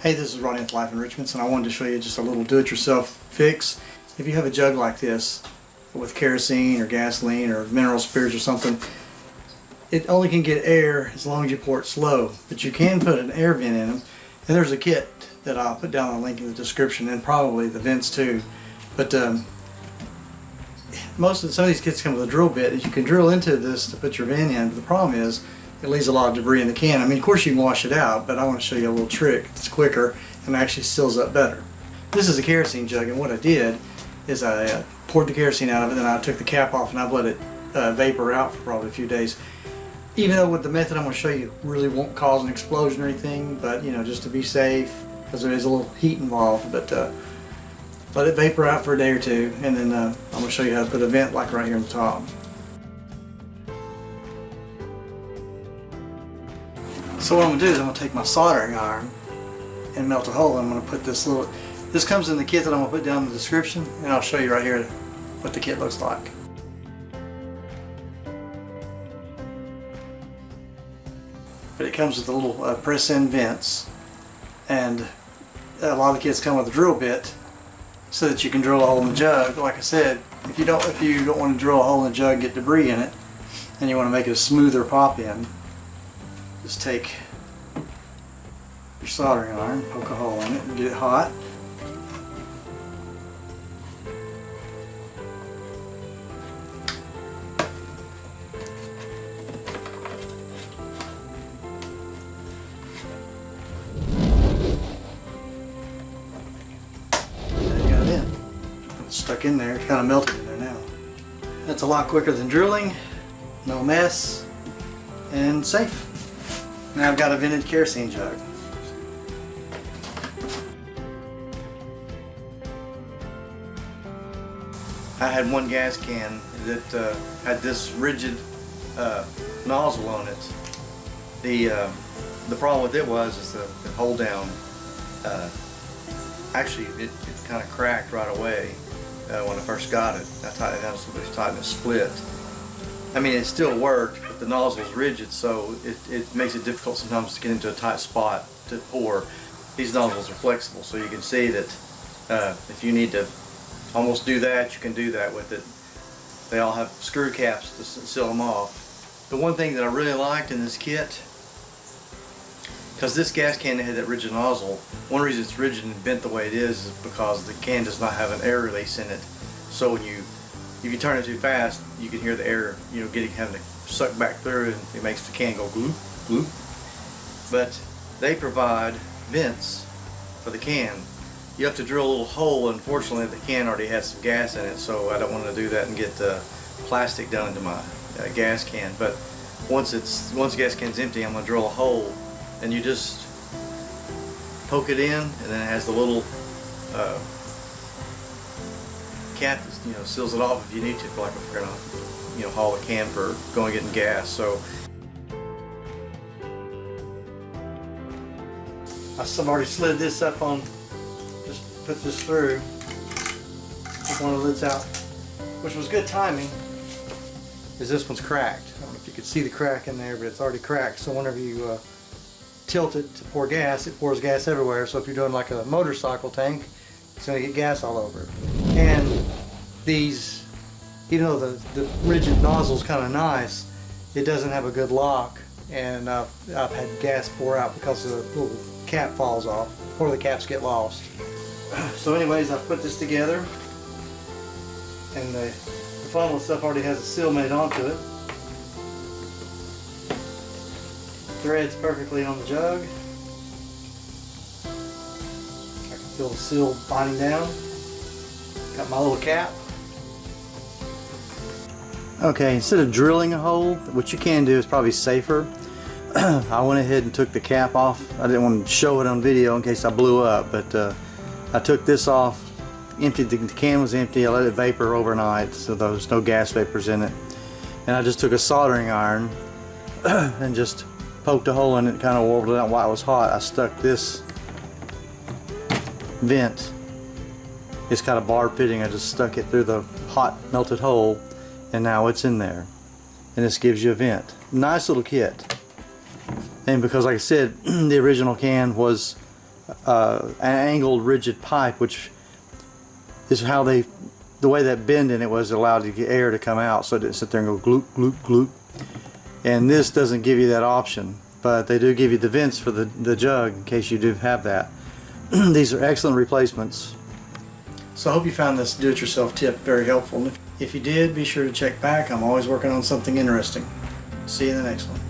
Hey, this is Ronnie with Life Enrichments, and I wanted to show you just a little do-it-yourself fix. If you have a jug like this with kerosene or gasoline or mineral spirits or something, it only can get air as long as you pour it slow, but you can put an air vent in them, and there's a kit that I'll put down a link in the description, and probably the vents too. But some of these kits come with a drill bit, and you can drill into this to put your vent in, but the problem is it leaves a lot of debris in the can. I mean, of course you can wash it out, but I want to show you a little trick. It's quicker and actually seals up better. This is a kerosene jug, and what I did is I poured the kerosene out of it, and I took the cap off and I've let it vapor out for probably a few days. Even though with the method I'm going to show you really won't cause an explosion or anything, but you know, just to be safe, because there is a little heat involved. But let it vapor out for a day or two, and then I'm going to show you how to put a vent like right here on the top. So what I'm going to do is I'm going to take my soldering iron and melt a hole, and I'm going to put this little, this comes in the kit that I'm going to put down in the description, and I'll show you right here what the kit looks like. But it comes with the little press-in vents, and a lot of the kits come with a drill bit so that you can drill a hole in the jug. Like I said, if you don't want to drill a hole in the jug and get debris in it, and you want to make it a smoother pop in, just take your soldering iron, poke a hole in it, and get it hot. There you got it in. It's stuck in there, it's kind of melted in there now. That's a lot quicker than drilling, no mess, and safe. Now I've got a vented kerosene jug. I had one gas can that had this rigid nozzle on it. The problem with it was the hold down. Actually, it kind of cracked right away when I first got it. I tightened it down, somebody tightened it, split. I mean, it still worked, but the nozzle is rigid, so it makes it difficult sometimes to get into a tight spot to pour. These nozzles are flexible, so you can see that if you need to almost do that, you can do that with it. They all have screw caps to seal them off. The one thing that I really liked in this kit, because this gas can had that rigid nozzle, one reason it's rigid and bent the way it is because the can does not have an air release in it. So if you turn it too fast, you can hear the air, having to suck back through, and it makes the can go gloop, gloop. But they provide vents for the can. You have to drill a little hole. Unfortunately, the can already has some gas in it, so I don't want to do that and get plastic done into my gas can. But once the gas can's empty, I'm going to drill a hole, and you just poke it in, and then it has the little cap that seals it off if you need to, like if you're gonna haul a can for going getting gas. So I've already slid this up on, just put this through, put one of the lids out, which was good timing, because this one's cracked. I don't know if you could see the crack in there, but it's already cracked. So whenever you tilt it to pour gas, it pours gas everywhere. So if you're doing like a motorcycle tank, it's going to get gas all over it. And these, even though the rigid nozzle is kind of nice, it doesn't have a good lock, and I've had gas pour out because the little cap falls off, or the caps get lost. So anyways, I've put this together, and the funnel itself already has a seal made onto it. Threads perfectly on the jug. I can feel the seal binding down. Got my little cap. Okay, instead of drilling a hole, what you can do is probably safer. I went ahead and took the cap off. I didn't want to show it on video in case I blew up, but I took this off, emptied the can was empty. I let it vapor overnight, so there was no gas vapors in it. And I just took a soldering iron and just poked a hole in it, kind of warbled it out while it was hot. I stuck this vent. It's got a bar fitting. I just stuck it through the hot melted hole, and now it's in there. And this gives you a vent. Nice little kit. And because, like I said, the original can was an angled rigid pipe, which is how the way that bend in it was allowed to get air to come out, so it didn't sit there and go gloop, gloop, gloop. And this doesn't give you that option, but they do give you the vents for the jug in case you do have that. These are excellent replacements. So I hope you found this do-it-yourself tip very helpful. If you did, be sure to check back. I'm always working on something interesting. See you in the next one.